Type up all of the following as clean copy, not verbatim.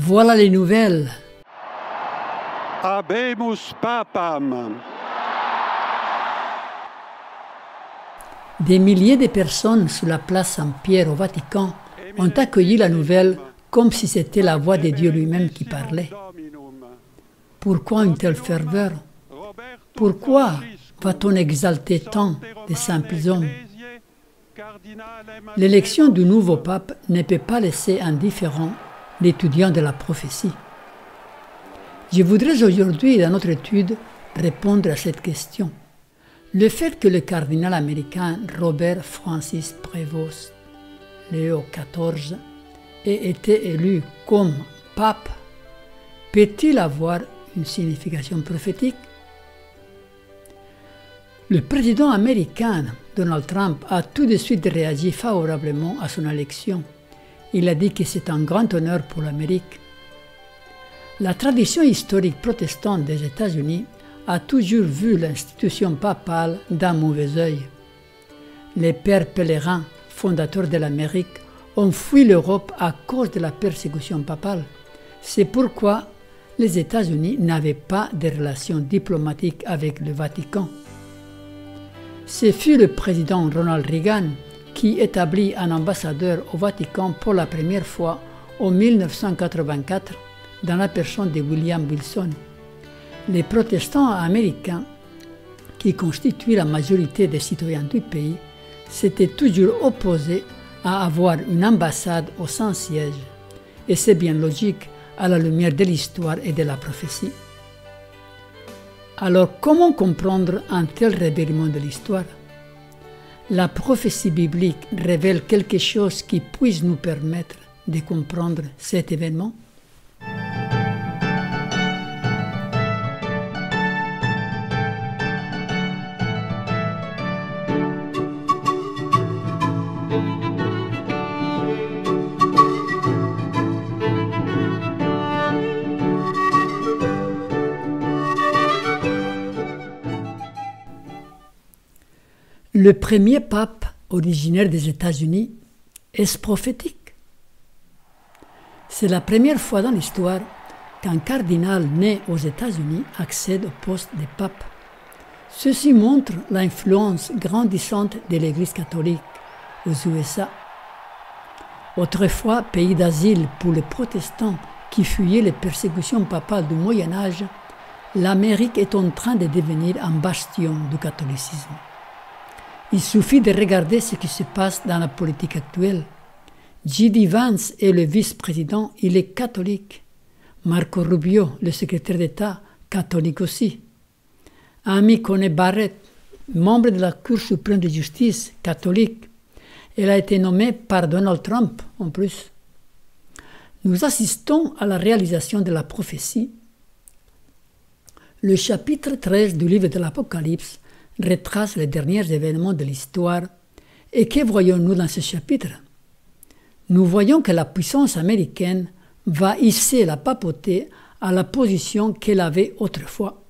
Voilà les nouvelles. Habemus papam. Des milliers de personnes sur la place Saint-Pierre au Vatican ont accueilli la nouvelle comme si c'était la voix de Dieu lui-même qui parlait. Pourquoi une telle ferveur? Pourquoi va-t-on exalter tant de simples hommes? L'élection du nouveau pape ne peut pas laisser indifférent l'étudiant de la prophétie. Je voudrais aujourd'hui, dans notre étude, répondre à cette question. Le fait que le cardinal américain Robert Francis Prévost, Léo XIV, ait été élu comme pape, peut-il avoir une signification prophétique? Le président américain Donald Trump a tout de suite réagi favorablement à son élection. Il a dit que c'est un grand honneur pour l'Amérique. La tradition historique protestante des États-Unis a toujours vu l'institution papale d'un mauvais œil. Les pères pèlerins, fondateurs de l'Amérique, ont fui l'Europe à cause de la persécution papale. C'est pourquoi les États-Unis n'avaient pas de relations diplomatiques avec le Vatican. Ce fut le président Ronald Reagan qui établit un ambassadeur au Vatican pour la première fois en 1984 dans la personne de William Wilson. Les protestants américains, qui constituent la majorité des citoyens du pays, s'étaient toujours opposés à avoir une ambassade au Saint-Siège, et c'est bien logique à la lumière de l'histoire et de la prophétie. Alors comment comprendre un tel revirement de l'histoire? La prophétie biblique révèle quelque chose qui puisse nous permettre de comprendre cet événement? Le premier pape originaire des États-Unis, est-ce prophétique? C'est la première fois dans l'histoire qu'un cardinal né aux États-Unis accède au poste de pape. Ceci montre l'influence grandissante de l'Église catholique aux USA. Autrefois pays d'asile pour les protestants qui fuyaient les persécutions papales du Moyen Âge, l'Amérique est en train de devenir un bastion du catholicisme. Il suffit de regarder ce qui se passe dans la politique actuelle. J.D. Vance est le vice-président, il est catholique. Marco Rubio, le secrétaire d'État, catholique aussi. Amy Coney Barrett, membre de la Cour suprême de justice, catholique. Elle a été nommée par Donald Trump en plus. Nous assistons à la réalisation de la prophétie. Le chapitre 13 du livre de l'Apocalypse retrace les derniers événements de l'histoire. Et que voyons-nous dans ce chapitre? Nous voyons que la puissance américaine va hisser la papauté à la position qu'elle avait autrefois.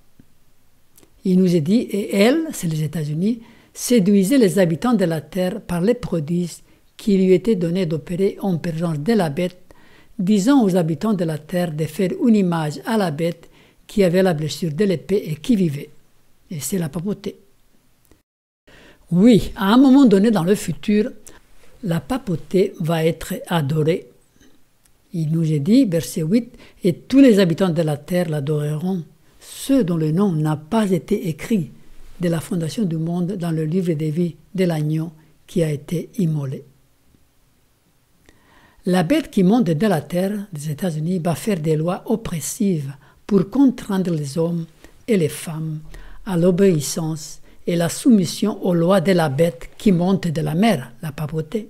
Il nous est dit, et elle, c'est les États-Unis, séduisait les habitants de la terre par les prodiges qui lui étaient donnés d'opérer en présence de la bête, disant aux habitants de la terre de faire une image à la bête qui avait la blessure de l'épée et qui vivait. Et c'est la papauté. Oui, à un moment donné dans le futur, la papauté va être adorée. Il nous est dit, verset 8, « Et tous les habitants de la terre l'adoreront, ceux dont le nom n'a pas été écrit de la fondation du monde dans le livre des vies de l'agneau qui a été immolé. » La bête qui monte de la terre des États-Unis va faire des lois oppressives pour contraindre les hommes et les femmes à l'obéissance et la soumission aux lois de la bête qui monte de la mer, la papauté.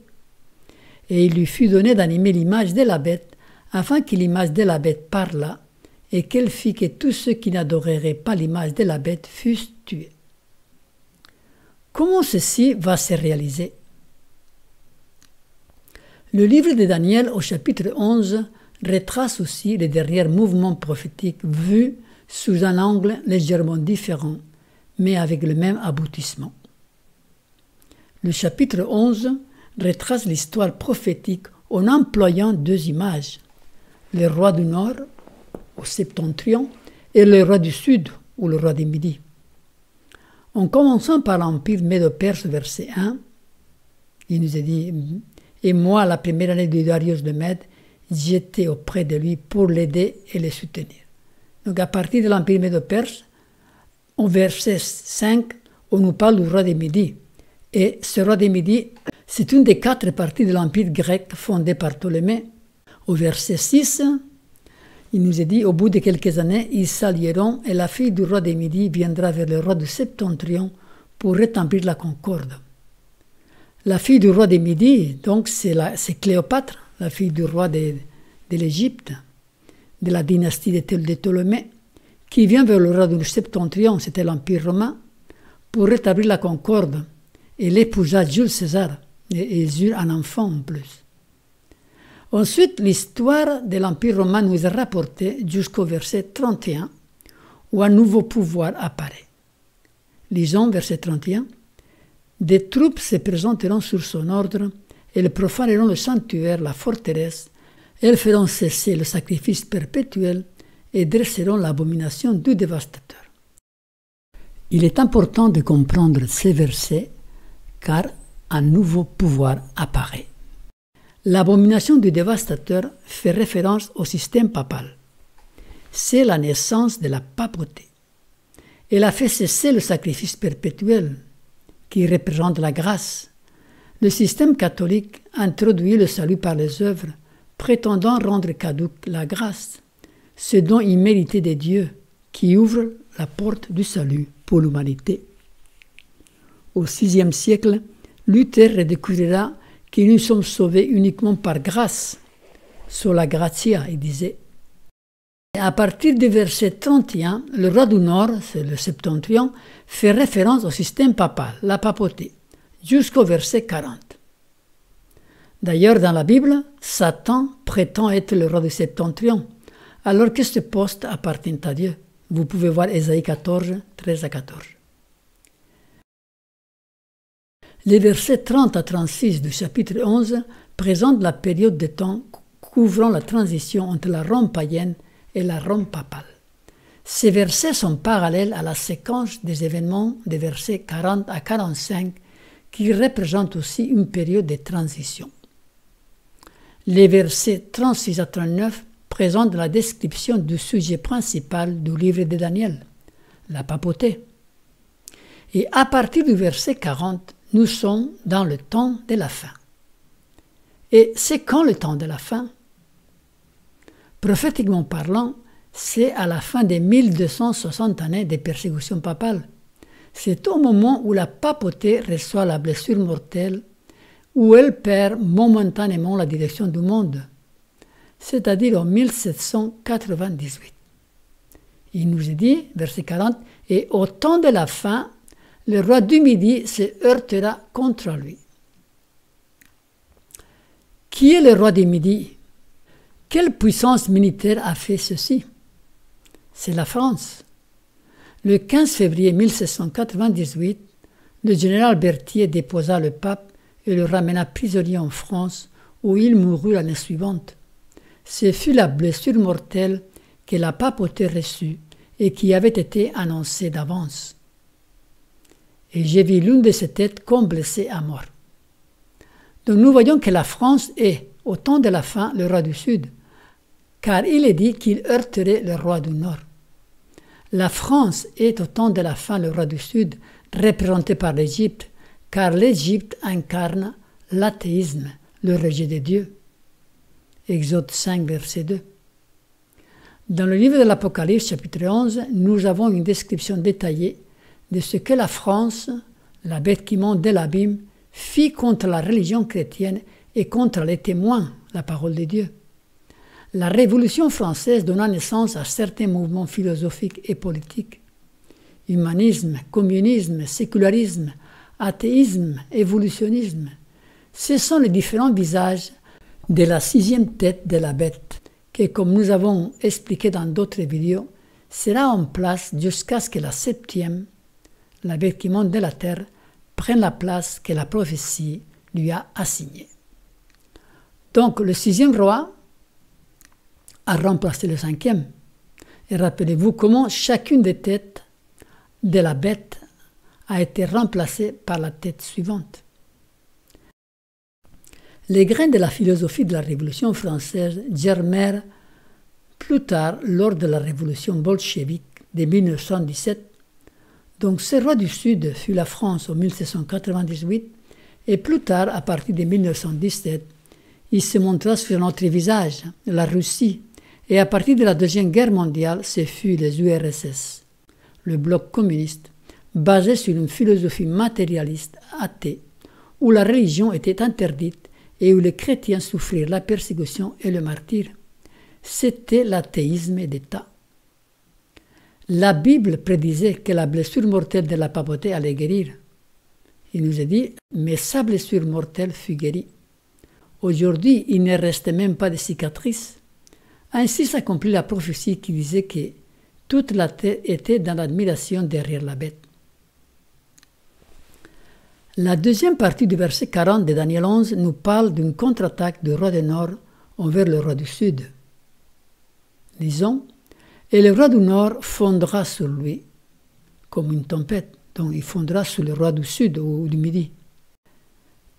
Et il lui fut donné d'animer l'image de la bête, afin que l'image de la bête parlât, et qu'elle fit que tous ceux qui n'adoreraient pas l'image de la bête fussent tués. Comment ceci va se réaliser? Le livre de Daniel au chapitre 11 retrace aussi les derniers mouvements prophétiques vus sous un angle légèrement différent, mais avec le même aboutissement. Le chapitre 11 retrace l'histoire prophétique en employant deux images. le roi du Nord, au septentrion, et le roi du Sud, ou le roi du Midi. En commençant par l'empire médo-perse, verset 1, il nous a dit « Et moi, la première année de Darius de Mède, j'étais auprès de lui pour l'aider et le soutenir. » Donc à partir de l'empire médo-perse, au verset 5, on nous parle du roi des Midi. Et ce roi des Midi, c'est une des 4 parties de l'empire grec fondé par Ptolémée. Au verset 6, il nous est dit, au bout de quelques années, ils s'allieront et la fille du roi des Midi viendra vers le roi du Septentrion pour rétablir la concorde. La fille du roi des Midi, donc c'est Cléopâtre, la fille du roi de l'Égypte, de la dynastie de Ptolémée, qui vient vers le roi du Septentrion, c'était l'Empire romain, pour rétablir la concorde. Et l'épousa Jules César, et ils eurent un enfant en plus. Ensuite, l'histoire de l'Empire romain nous est rapportée jusqu'au verset 31, où un nouveau pouvoir apparaît. Lisons verset 31. « Des troupes se présenteront sur son ordre, elles profaneront le sanctuaire, la forteresse, elles feront cesser le sacrifice perpétuel et dresseront l'abomination du dévastateur. » Il est important de comprendre ces versets, car un nouveau pouvoir apparaît. L'abomination du dévastateur fait référence au système papal. C'est la naissance de la papauté. Elle a fait cesser le sacrifice perpétuel, qui représente la grâce. Le système catholique introduit le salut par les œuvres, prétendant rendre caduque la grâce, ce dont il méritait de Dieu, qui ouvre la porte du salut pour l'humanité. Au VIe siècle, Luther redécouvrira que nous sommes sauvés uniquement par grâce. Sola gratia, il disait. Et à partir du verset 31, le roi du Nord, c'est le Septentrion, fait référence au système papal, la papauté, jusqu'au verset 40. D'ailleurs, dans la Bible, Satan prétend être le roi du Septentrion, alors que ce poste appartient à Dieu. Vous pouvez voir Ésaïe 14, 13 à 14. Les versets 30 à 36 du chapitre 11 présentent la période de temps couvrant la transition entre la Rome païenne et la Rome papale. Ces versets sont parallèles à la séquence des événements des versets 40 à 45 qui représentent aussi une période de transition. Les versets 36 à 39 présentent la description du sujet principal du livre de Daniel, la papauté. Et à partir du verset 40, nous sommes dans le temps de la fin. Et c'est quand le temps de la fin? Prophétiquement parlant, c'est à la fin des 1260 années de persécution papale. C'est au moment où la papauté reçoit la blessure mortelle, où elle perd momentanément la direction du monde, c'est-à-dire en 1798. Il nous est dit, verset 40, « Et au temps de la fin, le roi du Midi se heurtera contre lui. » Qui est le roi du Midi? Quelle puissance militaire a fait ceci? C'est la France. Le 15 février 1798, le général Berthier déposa le pape et le ramena prisonnier en France, où il mourut l'année suivante. Ce fut la blessure mortelle que la papauté reçut et qui avait été annoncée d'avance. Et j'ai vu l'une de ses têtes comme blessée à mort. Donc nous voyons que la France est, au temps de la fin, le roi du Sud, car il est dit qu'il heurterait le roi du Nord. La France est, au temps de la fin, le roi du Sud, représenté par l'Égypte, car l'Égypte incarne l'athéisme, le rejet de Dieu. Exode 5, verset 2. Dans le livre de l'Apocalypse, chapitre 11, nous avons une description détaillée de ce que la France, la bête qui monte de l'abîme, fit contre la religion chrétienne et contre les témoins, la parole de Dieu. La Révolution française donna naissance à certains mouvements philosophiques et politiques. Humanisme, communisme, sécularisme, athéisme, évolutionnisme. Ce sont les différents visages de la 6e tête de la bête, qui, comme nous avons expliqué dans d'autres vidéos, sera en place jusqu'à ce que la 7e, la bête qui monte de la terre, prenne la place que la prophétie lui a assignée. Donc le 6e roi, a remplacé le 5e. Et rappelez-vous comment chacune des têtes de la bête a été remplacée par la tête suivante. Les grains de la philosophie de la Révolution française germèrent plus tard lors de la révolution bolchevique de 1917. Donc ce roi du Sud fut la France en 1798 et plus tard, à partir de 1917, il se montra sur notre visage, la Russie, et à partir de la Deuxième Guerre mondiale, ce fut les URSS, le bloc communiste, basé sur une philosophie matérialiste, athée, où la religion était interdite et où les chrétiens souffrirent la persécution et le martyre. C'était l'athéisme d'État. La Bible prédisait que la blessure mortelle de la papauté allait guérir. Il nous a dit « mais sa blessure mortelle fut guérie ». Aujourd'hui, il ne restait même pas de cicatrices. Ainsi s'accomplit la prophétie qui disait que toute la terre était dans l'admiration derrière la bête. La deuxième partie du verset 40 de Daniel 11 nous parle d'une contre-attaque du roi du Nord envers le roi du Sud. Lisons, « Et le roi du Nord fondra sur lui comme une tempête. » Donc il fondra sur le roi du Sud ou du Midi.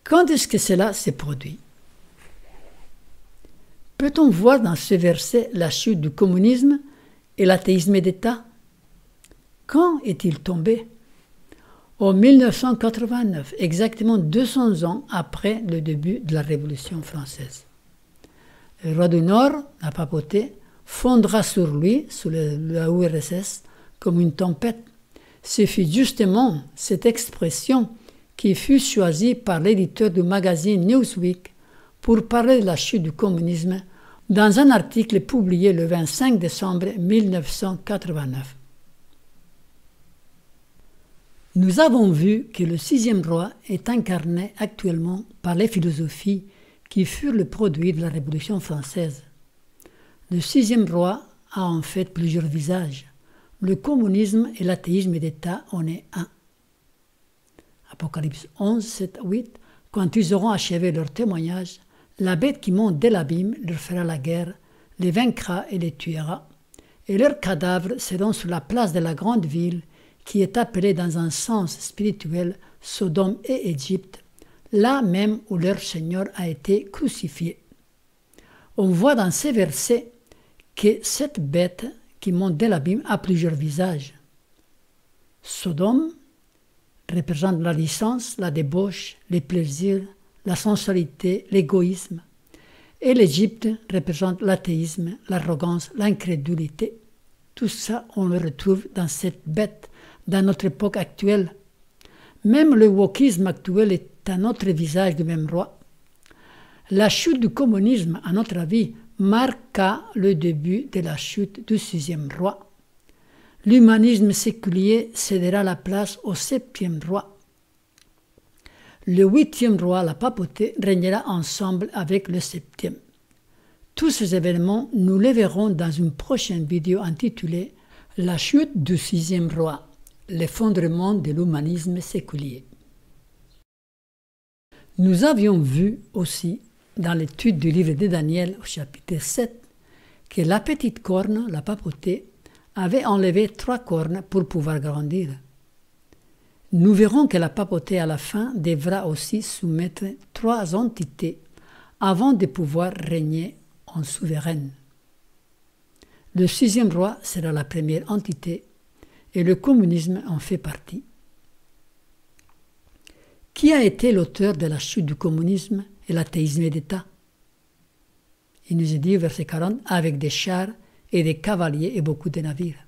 Quand est-ce que cela s'est produit? Peut-on voir dans ce verset la chute du communisme et l'athéisme d'État? Quand est-il tombé? En 1989, exactement 200 ans après le début de la Révolution française. Le roi du Nord, la papauté, fondra sur lui, sur la URSS, comme une tempête. Ce fut justement cette expression qui fut choisie par l'éditeur du magazine Newsweek pour parler de la chute du communisme dans un article publié le 25 décembre 1989. Nous avons vu que le sixième roi est incarné actuellement par les philosophies qui furent le produit de la Révolution française. Le sixième roi a en fait plusieurs visages. Le communisme et l'athéisme d'État en est un. Apocalypse 11, 7, 8. Quand ils auront achevé leur témoignage, la bête qui monte de l'abîme leur fera la guerre, les vaincra et les tuera. Et leurs cadavres seront sur la place de la grande ville, qui est appelée dans un sens spirituel Sodome et Égypte, là même où leur Seigneur a été crucifié. On voit dans ces versets que cette bête qui monte de l'abîme a plusieurs visages. Sodome représente la licence, la débauche, les plaisirs, la sensualité, l'égoïsme. Et l'Égypte représente l'athéisme, l'arrogance, l'incrédulité. Tout ça, on le retrouve dans cette bête, dans notre époque actuelle. Même le wokisme actuel est un autre visage du même roi. La chute du communisme, à notre avis, marqua le début de la chute du sixième roi. L'humanisme séculier cédera la place au septième roi. Le huitième roi, la papauté, régnera ensemble avec le septième. Tous ces événements, nous les verrons dans une prochaine vidéo intitulée « La chute du sixième roi, l'effondrement de l'humanisme séculier ». Nous avions vu aussi, dans l'étude du livre de Daniel au chapitre 7, que la petite corne, la papauté, avait enlevé 3 cornes pour pouvoir grandir. Nous verrons que la papauté à la fin devra aussi soumettre 3 entités avant de pouvoir régner en souveraine. Le sixième roi sera la première entité et le communisme en fait partie. Qui a été l'auteur de la chute du communisme et l'athéisme d'État? Il nous est dit au verset 40, avec des chars et des cavaliers et beaucoup de navires.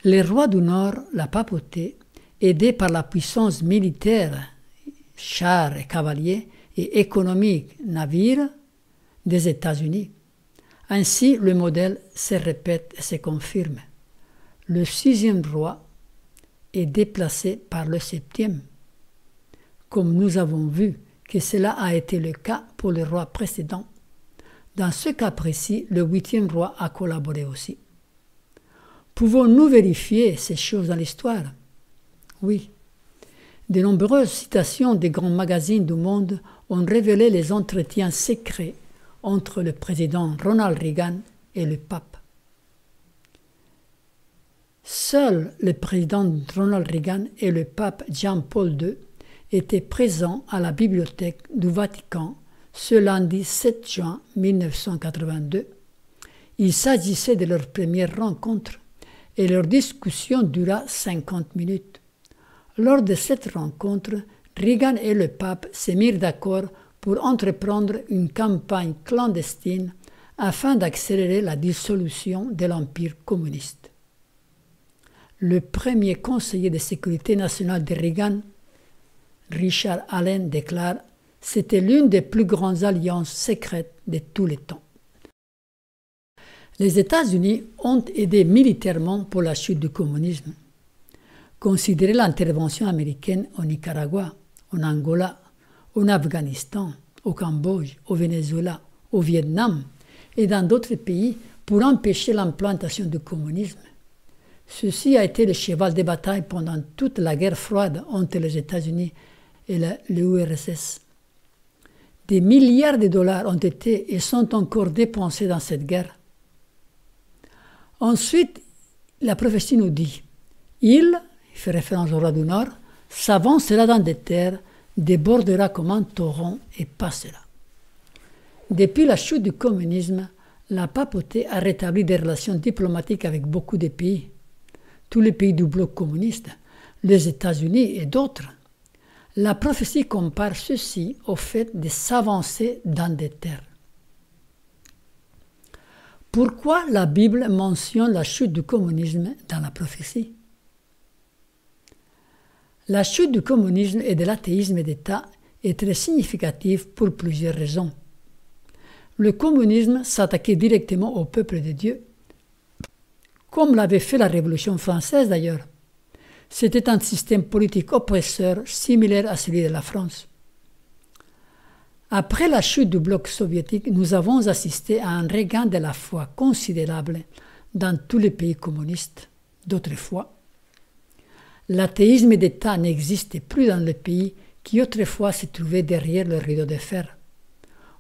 Les rois du Nord, la papauté, aidés par la puissance militaire, chars et cavaliers, et économique, navires, des États-Unis. Ainsi, le modèle se répète et se confirme. Le sixième roi est déplacé par le septième, comme nous avons vu que cela a été le cas pour le roi précédent. Dans ce cas précis, le huitième roi a collaboré aussi. Pouvons-nous vérifier ces choses dans l'histoire? Oui. De nombreuses citations des grands magazines du monde ont révélé les entretiens secrets entre le président Ronald Reagan et le pape. Seuls le président Ronald Reagan et le pape Jean-Paul II étaient présents à la bibliothèque du Vatican ce lundi 7 juin 1982. Il s'agissait de leur première rencontre et leur discussion dura 50 minutes. Lors de cette rencontre, Reagan et le pape se mirent d'accord pour entreprendre une campagne clandestine afin d'accélérer la dissolution de l'Empire communiste. Le premier conseiller de sécurité nationale de Reagan, Richard Allen, déclare « C'était l'une des plus grandes alliances secrètes de tous les temps ». Les États-Unis ont aidé militairement pour la chute du communisme. Considérez l'intervention américaine au Nicaragua, en Angola, en Afghanistan, au Cambodge, au Venezuela, au Vietnam et dans d'autres pays pour empêcher l'implantation du communisme. Ceci a été le cheval de bataille pendant toute la guerre froide entre les États-Unis et l'URSS. Des milliards de dollars ont été et sont encore dépensés dans cette guerre. Ensuite, la prophétie nous dit « Il fait référence au roi du Nord, s'avancera dans des terres, débordera comme un torrent et passera. » Depuis la chute du communisme, la papauté a rétabli des relations diplomatiques avec beaucoup de pays, tous les pays du bloc communiste, les États-Unis et d'autres. La prophétie compare ceci au fait de s'avancer dans des terres. Pourquoi la Bible mentionne la chute du communisme dans la prophétie? La chute du communisme et de l'athéisme d'État est très significative pour plusieurs raisons. Le communisme s'attaquait directement au peuple de Dieu, comme l'avait fait la Révolution française d'ailleurs. C'était un système politique oppresseur similaire à celui de la France. Après la chute du bloc soviétique, nous avons assisté à un regain de la foi considérable dans tous les pays communistes d'autrefois. L'athéisme d'État n'existait plus dans le pays qui autrefois se trouvait derrière le rideau de fer.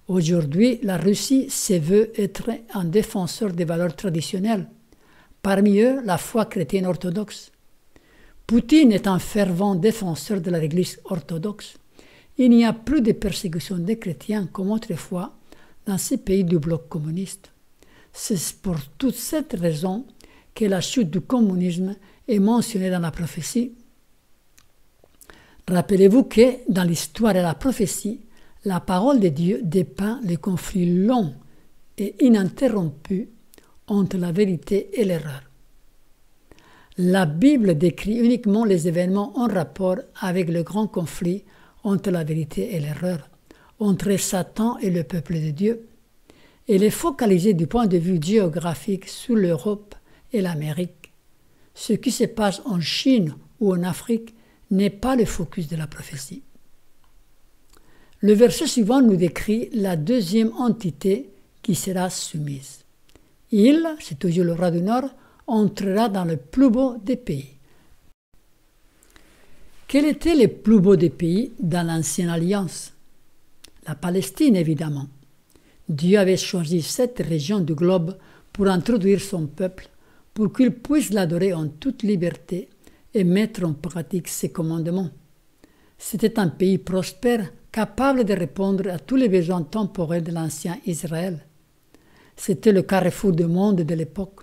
Aujourd'hui, la Russie se veut être un défenseur des valeurs traditionnelles, parmi eux la foi chrétienne orthodoxe. Poutine est un fervent défenseur de l'Église orthodoxe. Il n'y a plus de persécution des chrétiens comme autrefois dans ces pays du bloc communiste. C'est pour toute cette raison que la chute du communisme est mentionnée dans la prophétie. Rappelez-vous que dans l'histoire et la prophétie, la parole de Dieu dépeint les conflits longs et ininterrompus entre la vérité et l'erreur. La Bible décrit uniquement les événements en rapport avec le grand conflit entre la vérité et l'erreur, entre Satan et le peuple de Dieu. Elle est focalisée du point de vue géographique sur l'Europe et l'Amérique. Ce qui se passe en Chine ou en Afrique n'est pas le focus de la prophétie. Le verset suivant nous décrit la deuxième entité qui sera soumise. Il, c'est toujours le roi du Nord, entrera dans le plus beau des pays. Quel était le plus beau des pays dans l'Ancienne Alliance? La Palestine, évidemment. Dieu avait choisi cette région du globe pour introduire son peuple, pour qu'il puisse l'adorer en toute liberté et mettre en pratique ses commandements. C'était un pays prospère, capable de répondre à tous les besoins temporels de l'ancien Israël. C'était le carrefour du monde de l'époque.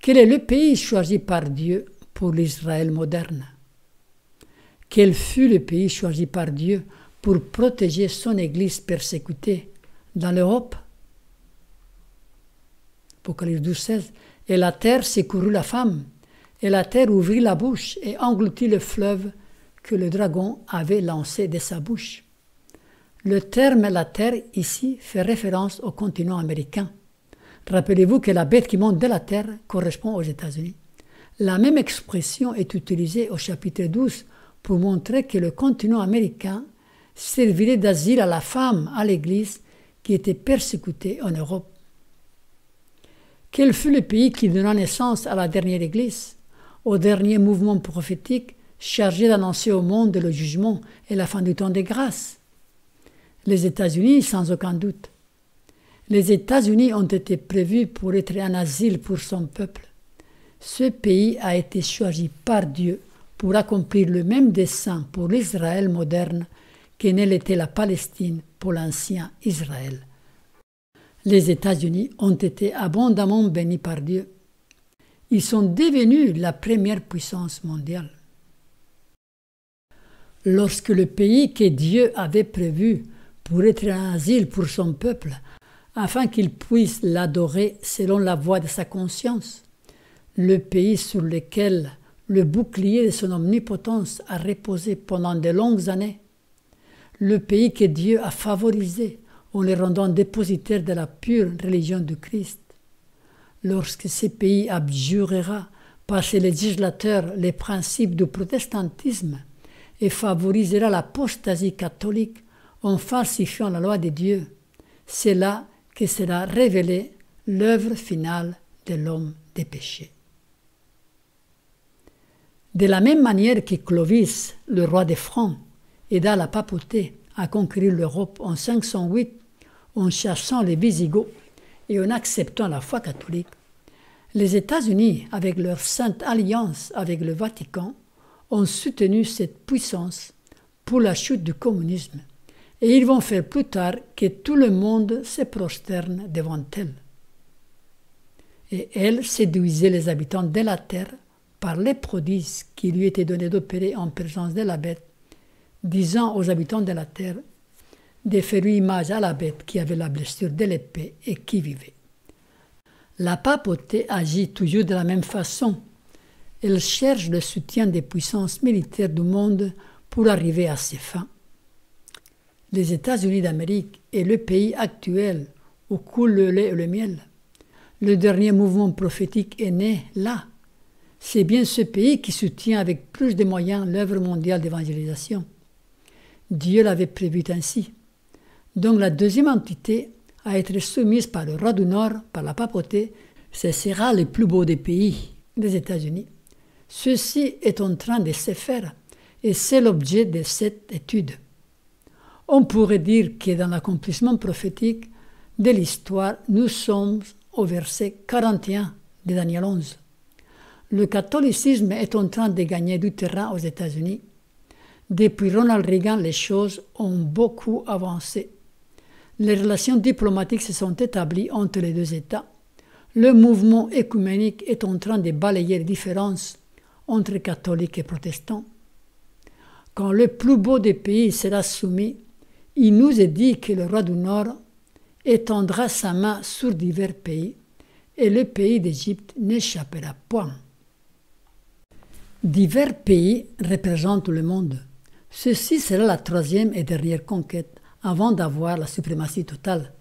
Quel est le pays choisi par Dieu pour l'Israël moderne? Quel fut le pays choisi par Dieu pour protéger son Église persécutée dans l'Europe? Apocalypse 12:16. Et la terre secourut la femme, et la terre ouvrit la bouche et engloutit le fleuve que le dragon avait lancé de sa bouche. Le terme « la terre » ici fait référence au continent américain. Rappelez-vous que la bête qui monte de la terre correspond aux États-Unis. La même expression est utilisée au chapitre 12 pour montrer que le continent américain servirait d'asile à la femme, à l'Église, qui était persécutée en Europe. Quel fut le pays qui donna naissance à la dernière Église, au dernier mouvement prophétique chargé d'annoncer au monde le jugement et la fin du temps de grâce? Les États-Unis, sans aucun doute. Les États-Unis ont été prévus pour être un asile pour son peuple. Ce pays a été choisi par Dieu pour accomplir le même dessein pour l'Israël moderne que ne l'était la Palestine pour l'ancien Israël. Les États-Unis ont été abondamment bénis par Dieu. Ils sont devenus la première puissance mondiale. Lorsque le pays que Dieu avait prévu pour être un asile pour son peuple, afin qu'il puisse l'adorer selon la voie de sa conscience, le pays sur lequel le bouclier de son omnipotence a reposé pendant de longues années, le pays que Dieu a favorisé en les rendant dépositaires de la pure religion du Christ. Lorsque ce pays abjurera par ses législateurs les principes du protestantisme et favorisera l'apostasie catholique en falsifiant la loi de Dieu, c'est là que sera révélée l'œuvre finale de l'homme des péchés. De la même manière que Clovis, le roi des Francs, aida la papauté à conquérir l'Europe en 508 en chassant les Visigoths et en acceptant la foi catholique, les États-Unis, avec leur sainte alliance avec le Vatican, ont soutenu cette puissance pour la chute du communisme, et ils vont faire plus tard que tout le monde se prosterne devant elle. Et elle séduisait les habitants de la terre par les prodiges qui lui étaient donnés d'opérer en présence de la bête, disant aux habitants de la terre de faire image à la bête qui avait la blessure de l'épée et qui vivait. La papauté agit toujours de la même façon. Elle cherche le soutien des puissances militaires du monde pour arriver à ses fins. Les États-Unis d'Amérique est le pays actuel où coule le lait et le miel. Le dernier mouvement prophétique est né là. C'est bien ce pays qui soutient avec plus de moyens l'œuvre mondiale d'évangélisation. Dieu l'avait prévu ainsi. Donc la deuxième entité à être soumise par le roi du Nord, par la papauté, ce sera le plus beau des pays, les États-Unis. Ceci est en train de se faire et c'est l'objet de cette étude. On pourrait dire que dans l'accomplissement prophétique de l'histoire, nous sommes au verset 41 de Daniel 11. Le catholicisme est en train de gagner du terrain aux États-Unis. Depuis Ronald Reagan, les choses ont beaucoup avancé. Les relations diplomatiques se sont établies entre les deux États. Le mouvement œcuménique est en train de balayer les différences entre catholiques et protestants. Quand le plus beau des pays sera soumis, il nous est dit que le roi du Nord étendra sa main sur divers pays et le pays d'Égypte n'échappera point. Divers pays représentent le monde. Ceci sera la troisième et dernière conquête avant d'avoir la suprématie totale.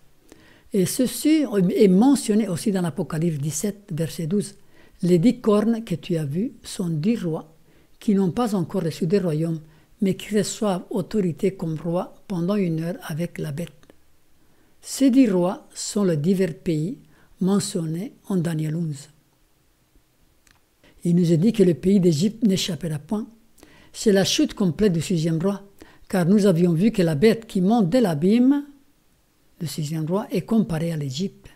Et ceci est mentionné aussi dans l'Apocalypse 17, verset 12. Les 10 cornes que tu as vues sont 10 rois qui n'ont pas encore reçu de royaume, mais qui reçoivent autorité comme rois pendant 1 heure avec la bête. Ces 10 rois sont les divers pays mentionnés en Daniel 11. Il nous est dit que le pays d'Égypte n'échappera point. C'est la chute complète du 6e roi, car nous avions vu que la bête qui monte de l'abîme, le 6e roi, est comparée à l'Égypte.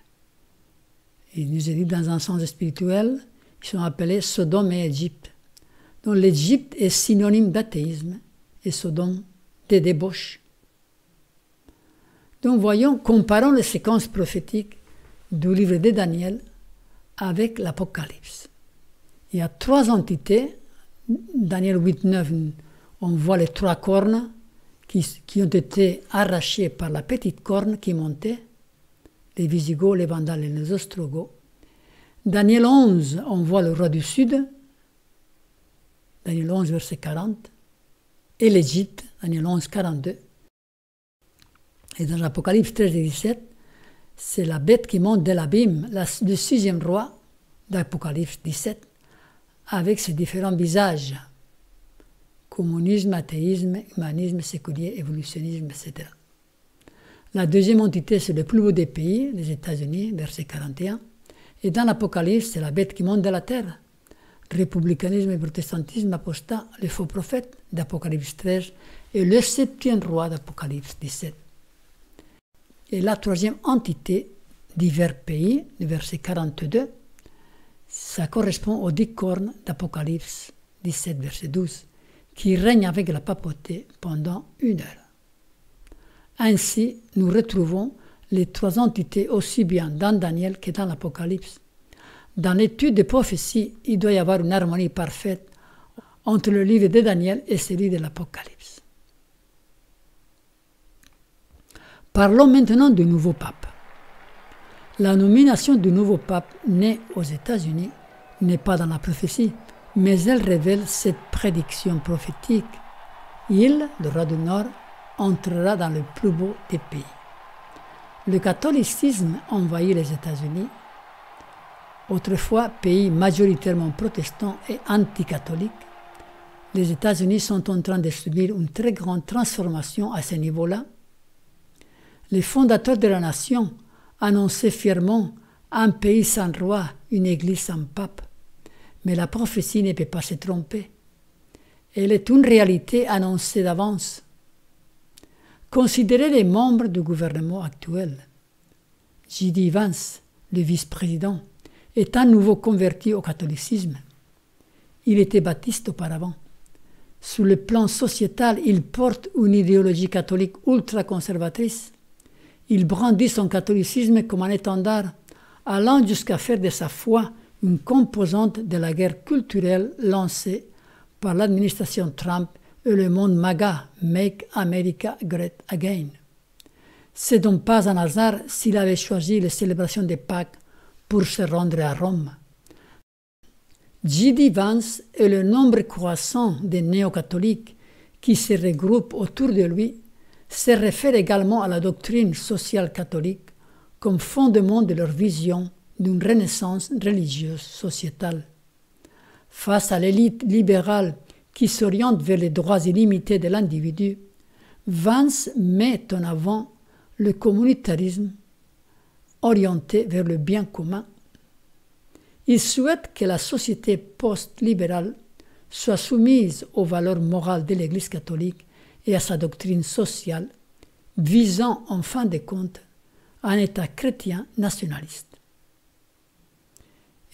Il nous est dit dans un sens spirituel, ils sont appelés Sodome et Égypte. Donc l'Égypte est synonyme d'athéisme et Sodome de débauche. Donc voyons, comparons les séquences prophétiques du livre de Daniel avec l'Apocalypse. Il y a 3 entités. Daniel 8, 9, on voit les 3 cornes qui ont été arrachées par la petite corne qui montait, les Visigoths, les Vandales et les Ostrogoths. Daniel 11, on voit le roi du Sud, Daniel 11, verset 40, et l'Égypte, Daniel 11, 42. Et dans l'Apocalypse 13 et 17, c'est la bête qui monte de l'abîme, le 6e roi d'Apocalypse 17, avec ses différents visages, communisme, athéisme, humanisme, séculier, évolutionnisme, etc. La deuxième entité, c'est le plus beau des pays, les États-Unis, verset 41. Et dans l'Apocalypse, c'est la bête qui monte de la terre. Républicanisme et protestantisme, apostat, les faux prophètes d'Apocalypse 13 et le 7e roi d'Apocalypse 17. Et la troisième entité, divers pays, le verset 42, ça correspond aux 10 cornes d'Apocalypse 17, verset 12, qui règnent avec la papauté pendant 1 heure. Ainsi, nous retrouvons les 3 entités aussi bien dans Daniel que dans l'Apocalypse. Dans l'étude des prophéties, il doit y avoir une harmonie parfaite entre le livre de Daniel et celui de l'Apocalypse. Parlons maintenant du nouveau pape. La nomination du nouveau pape né aux États-Unis n'est pas dans la prophétie, mais elle révèle cette prédiction prophétique. Il, le roi du Nord, entrera dans le plus beau des pays. Le catholicisme envahit les États-Unis, autrefois pays majoritairement protestants et anticatholiques. Les États-Unis sont en train de subir une très grande transformation à ce niveau-là. Les fondateurs de la nation annonçaient fièrement un pays sans roi, une église sans pape. Mais la prophétie ne peut pas se tromper. Elle est une réalité annoncée d'avance. Considérez les membres du gouvernement actuel. J.D. Vance, le vice-président, est un nouveau converti au catholicisme. Il était baptiste auparavant. Sur le plan sociétal, il porte une idéologie catholique ultra-conservatrice. Il brandit son catholicisme comme un étendard, allant jusqu'à faire de sa foi une composante de la guerre culturelle lancée par l'administration Trump et le monde MAGA, Make America Great Again. C'est donc pas un hasard s'il avait choisi les célébrations de Pâques pour se rendre à Rome. J.D. Vance et le nombre croissant de néo-catholiques qui se regroupent autour de lui se réfèrent également à la doctrine sociale catholique comme fondement de leur vision d'une renaissance religieuse sociétale. Face à l'élite libérale qui s'oriente vers les droits illimités de l'individu, Vance met en avant le communautarisme orienté vers le bien commun. Il souhaite que la société post-libérale soit soumise aux valeurs morales de l'Église catholique et à sa doctrine sociale, visant en fin de compte un État chrétien nationaliste.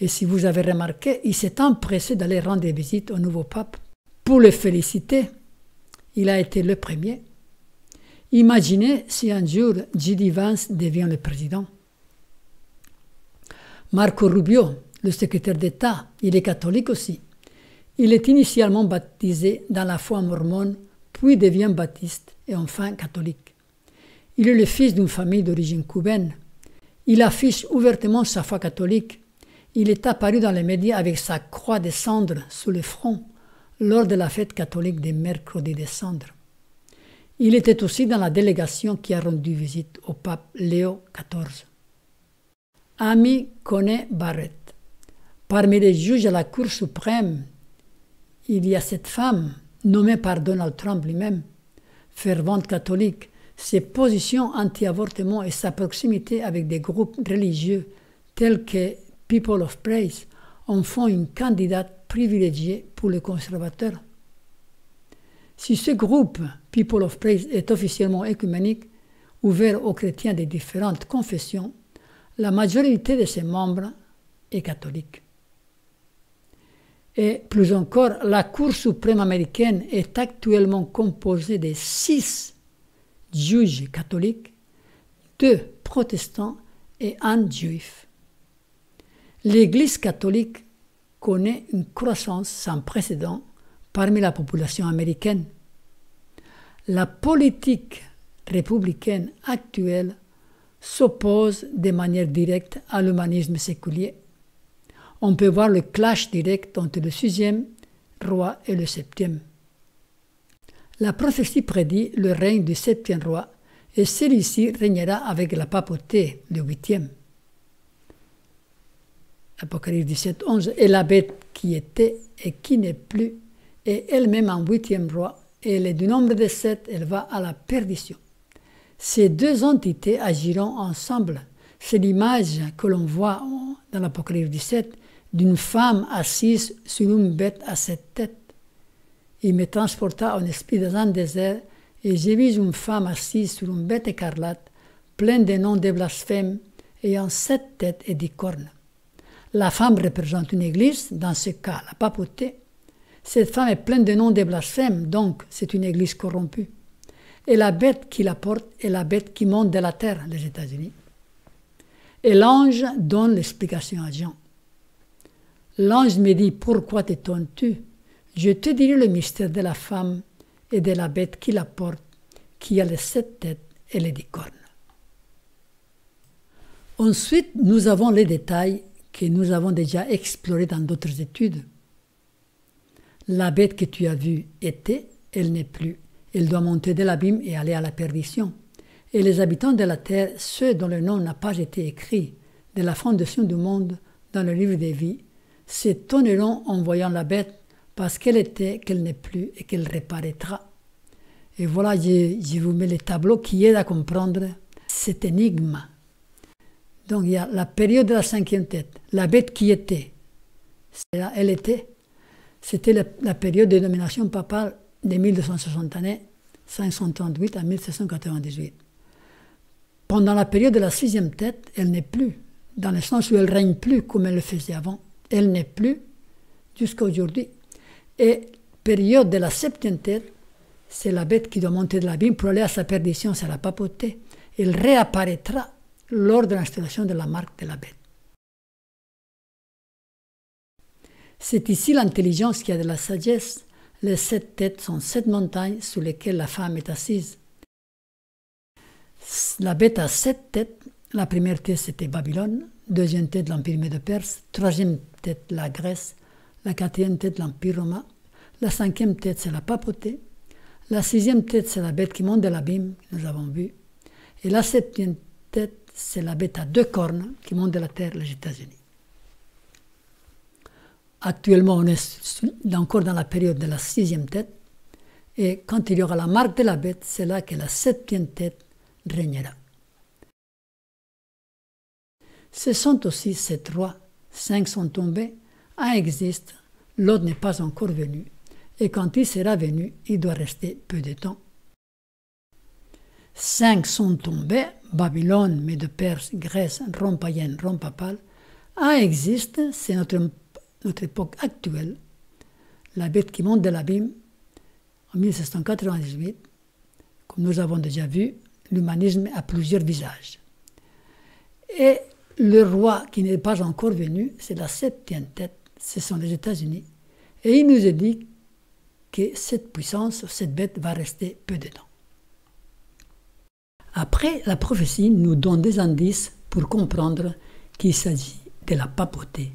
Et si vous avez remarqué, il s'est empressé d'aller rendre visite au nouveau pape pour le féliciter. Il a été le premier. Imaginez si un jour J.D. Vance devient le président. Marco Rubio, le secrétaire d'État, il est catholique aussi. Il est initialement baptisé dans la foi mormone, puis devient baptiste et enfin catholique. Il est le fils d'une famille d'origine cubaine. Il affiche ouvertement sa foi catholique. Il est apparu dans les médias avec sa croix de cendre sous le front lors de la fête catholique des mercredis de cendre. Il était aussi dans la délégation qui a rendu visite au pape Léo XIV. Amy Coney Barrett. Parmi les juges à la Cour suprême, il y a cette femme, nommée par Donald Trump lui-même, fervente catholique. Ses positions anti-avortement et sa proximité avec des groupes religieux tels que People of Praise en font une candidate privilégiée pour les conservateurs. Si ce groupe, People of Praise, est officiellement œcuménique, ouvert aux chrétiens de différentes confessions, la majorité de ses membres est catholique. Et plus encore, la Cour suprême américaine est actuellement composée de 6 juges catholiques, 2 protestants et 1 juif. L'Église catholique connaît une croissance sans précédent parmi la population américaine. La politique républicaine actuelle s'oppose de manière directe à l'humanisme séculier. On peut voir le clash direct entre le 6e roi et le 7e. La prophétie prédit le règne du 7e roi et celui-ci régnera avec la papauté, le 8e. Apocalypse 17, 11, et la bête qui était et qui n'est plus, est elle-même un 8e roi, et elle est du nombre de 7, elle va à la perdition. Ces 2 entités agiront ensemble. C'est l'image que l'on voit dans l'Apocalypse 17 d'une femme assise sur une bête à 7 têtes. Il me transporta en esprit dans un désert, et j'ai vu une femme assise sur une bête écarlate, pleine de noms de blasphème ayant 7 têtes et 10 cornes. La femme représente une église, dans ce cas la papauté. Cette femme est pleine de noms de blasphèmes, donc c'est une église corrompue. Et la bête qui la porte est la bête qui monte de la terre, les États-Unis. Et l'ange donne l'explication à Jean. L'ange me dit, pourquoi t'étonnes-tu? Je te dirai le mystère de la femme et de la bête qui la porte, qui a les 7 têtes et les 10 cornes. Ensuite, nous avons les détails que nous avons déjà explorés dans d'autres études. La bête que tu as vue était, elle n'est plus. Elle doit monter de l'abîme et aller à la perdition. Et les habitants de la terre, ceux dont le nom n'a pas été écrit de la fondation du monde dans le livre des vies, s'étonneront en voyant la bête parce qu'elle était, qu'elle n'est plus et qu'elle reparaîtra. Et voilà, je vous mets les tableaux qui aident à comprendre cet énigme. Donc il y a la période de la 5e tête, la bête qui était, elle était, c'était la période de domination papale de 1261, 538 à 1798. Pendant la période de la 6e tête, elle n'est plus, dans le sens où elle ne règne plus comme elle le faisait avant. Elle n'est plus jusqu'à aujourd'hui. Et période de la 7e tête, c'est la bête qui doit monter de l'abîme pour aller à sa perdition, c'est la papauté. Elle réapparaîtra lors de l'installation de la marque de la bête. C'est ici l'intelligence qui a de la sagesse. Les 7 têtes sont 7 montagnes sur lesquelles la femme est assise. La bête a 7 têtes. La première tête, c'était Babylone. Deuxième tête, l'Empire Médo-Perse. Troisième tête, la Grèce. La 4e tête, l'Empire romain. La 5e tête, c'est la papauté. La 6e tête, c'est la bête qui monte de l'abîme, nous avons vu. Et la 7e tête, c'est la bête à 2 cornes qui monte de la terre, les États-Unis. Actuellement, on est encore dans la période de la 6e tête. Et quand il y aura la marque de la bête, c'est là que la 7e tête régnera. Ce sont aussi 7 rois. 5 sont tombés, 1 existe, l'autre n'est pas encore venu. Et quand il sera venu, il doit rester peu de temps. 5 sont tombés, Babylone, Médo-Perse, Grèce, Rome païenne, Rome papale. 1 existe, c'est notre époque actuelle. La bête qui monte de l'abîme, en 1798, comme nous avons déjà vu, l'humanisme a plusieurs visages. Et le roi qui n'est pas encore venu, c'est la 7e tête, ce sont les États-Unis. Et il nous a dit que cette puissance, cette bête va rester peu de temps. Après, la prophétie nous donne des indices pour comprendre qu'il s'agit de la papauté.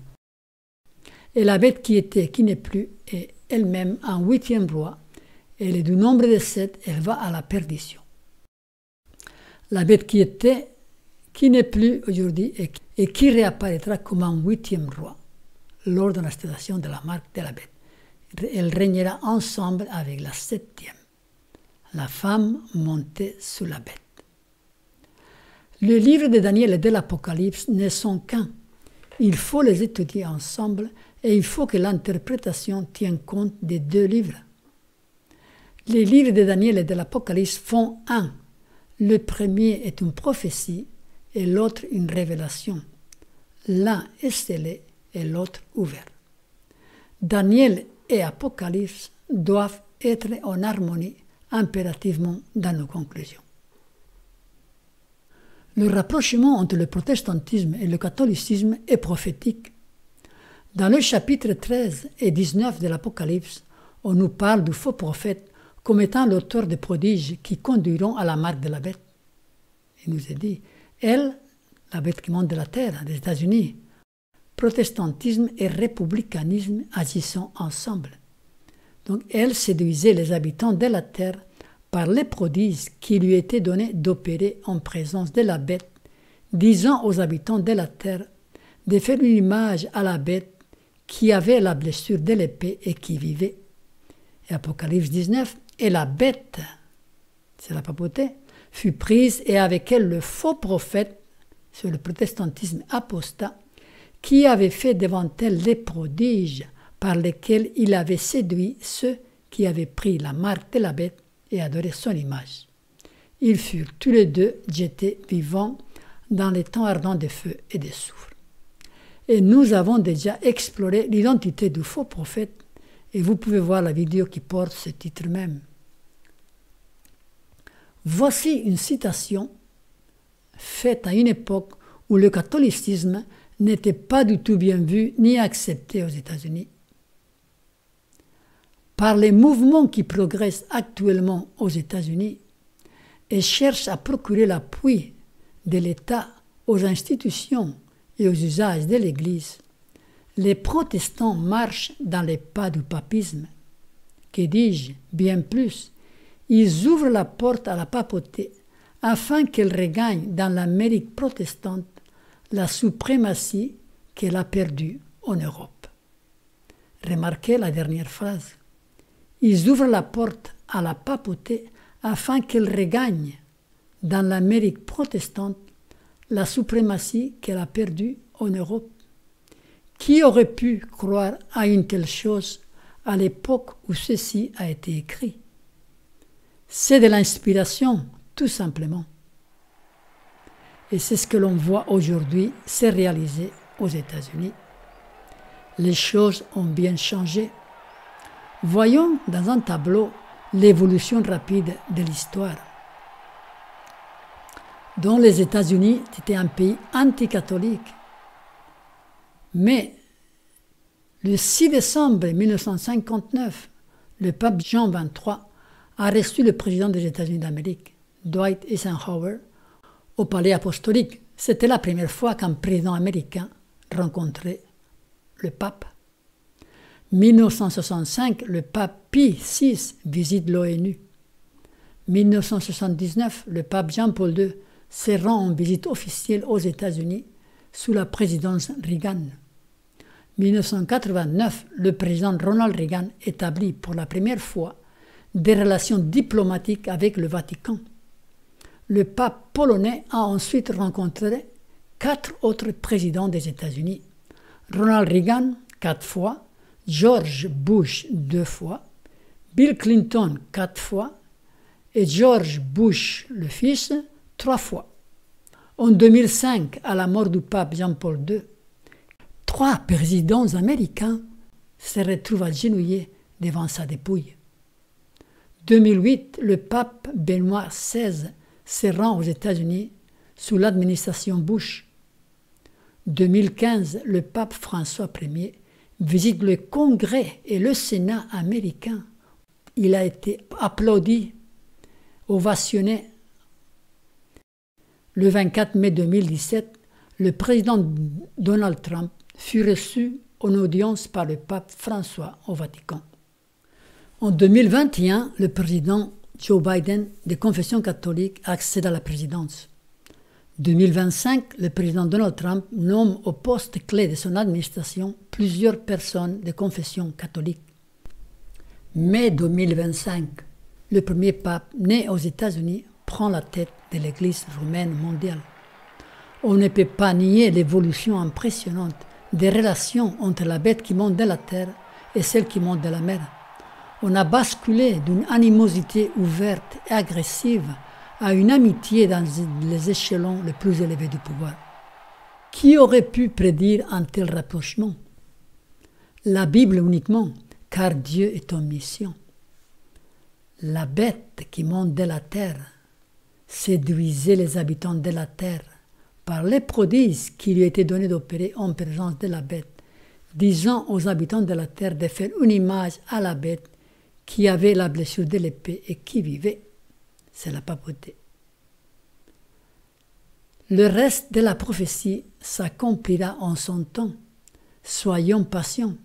Et la bête qui était, qui n'est plus, est elle-même un 8e roi. Elle est du nombre de 7, elle va à la perdition. La bête qui était, qui n'est plus aujourd'hui et qui réapparaîtra comme un 8e roi lors de l'installation de la marque de la bête. Elle régnera ensemble avec la 7e, la femme montée sous la bête. Le livre de Daniel et de l'Apocalypse ne sont qu'un. Il faut les étudier ensemble et il faut que l'interprétation tienne compte des 2 livres. Les livres de Daniel et de l'Apocalypse font un. Le premier est une prophétie et l'autre une révélation. L'un est scellé et l'autre ouvert. Daniel et Apocalypse doivent être en harmonie impérativement dans nos conclusions. Le rapprochement entre le protestantisme et le catholicisme est prophétique. Dans le chapitre 13 et 19 de l'Apocalypse, on nous parle du faux prophète comme étant l'auteur des prodiges qui conduiront à la marque de la bête. Il nous est dit, elle, la bête qui monte de la terre, des États-Unis, protestantisme et républicanisme agissant ensemble. Donc elle séduisait les habitants de la terre par les prodiges qui lui étaient donnés d'opérer en présence de la bête, disant aux habitants de la terre de faire une image à la bête qui avait la blessure de l'épée et qui vivait. Et Apocalypse 19, et la bête, c'est la papauté, fut prise et avec elle le faux prophète sur le protestantisme apostat qui avait fait devant elle les prodiges par lesquels il avait séduit ceux qui avaient pris la marque de la bête et adoré son image. Ils furent tous les 2 jetés vivants dans les temps ardents des feux et des soufre. Et nous avons déjà exploré l'identité du faux prophète et vous pouvez voir la vidéo qui porte ce titre même. Voici une citation faite à une époque où le catholicisme n'était pas du tout bien vu ni accepté aux États-Unis. Par les mouvements qui progressent actuellement aux États-Unis et cherchent à procurer l'appui de l'État aux institutions et aux usages de l'Église, les protestants marchent dans les pas du papisme. Que dis-je, bien plus, ils ouvrent la porte à la papauté afin qu'elle regagne dans l'Amérique protestante la suprématie qu'elle a perdue en Europe. Remarquez la dernière phrase. Ils ouvrent la porte à la papauté afin qu'elle regagne dans l'Amérique protestante la suprématie qu'elle a perdue en Europe. Qui aurait pu croire à une telle chose à l'époque où ceci a été écrit? C'est de l'inspiration, tout simplement. Et c'est ce que l'on voit aujourd'hui se réaliser aux États-Unis. Les choses ont bien changé. Voyons dans un tableau l'évolution rapide de l'histoire. Dont les États-Unis étaient un pays anticatholique. Mais le 6 décembre 1959, le pape Jean XXIII a reçu le président des États-Unis d'Amérique, Dwight Eisenhower, au palais apostolique. C'était la première fois qu'un président américain rencontrait le pape. 1965, le pape Pie VI visite l'ONU. 1979, le pape Jean-Paul II se rend en visite officielle aux États-Unis sous la présidence Reagan. 1989, le président Ronald Reagan établit pour la première fois des relations diplomatiques avec le Vatican. Le pape polonais a ensuite rencontré 4 autres présidents des États-Unis. Ronald Reagan, 4 fois, George Bush, 2 fois, Bill Clinton, 4 fois, et George Bush, le fils, 3 fois. En 2005, à la mort du pape Jean-Paul II, 3 présidents américains se retrouvent agenouillés devant sa dépouille. 2008, le pape Benoît XVI se rend aux États-Unis sous l'administration Bush. 2015, le pape François Ier visite le Congrès et le Sénat américain. Il a été applaudi, ovationné. Le 24 mai 2017, le président Donald Trump fut reçu en audience par le pape François au Vatican. En 2021, le président Joe Biden, de confession catholique, accède à la présidence. 2025, le président Donald Trump nomme au poste clé de son administration plusieurs personnes de confession catholique. Mai 2025, le premier pape né aux États-Unis prend la tête de l'Église romaine mondiale. On ne peut pas nier l'évolution impressionnante des relations entre la bête qui monte de la terre et celle qui monte de la mer. On a basculé d'une animosité ouverte et agressive à une amitié dans les échelons les plus élevés du pouvoir. Qui aurait pu prédire un tel rapprochement? La Bible uniquement, car Dieu est omniscient. La bête qui monte de la terre séduisait les habitants de la terre par les prodiges qui lui étaient donnés d'opérer en présence de la bête, disant aux habitants de la terre de faire une image à la bête qui avait la blessure de l'épée et qui vivait. C'est la papauté. Le reste de la prophétie s'accomplira en son temps. Soyons patients.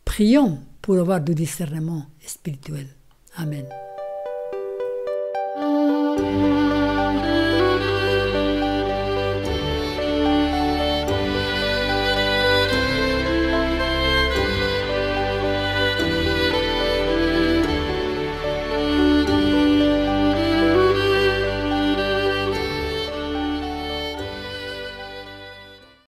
Prions pour avoir du discernement spirituel. Amen.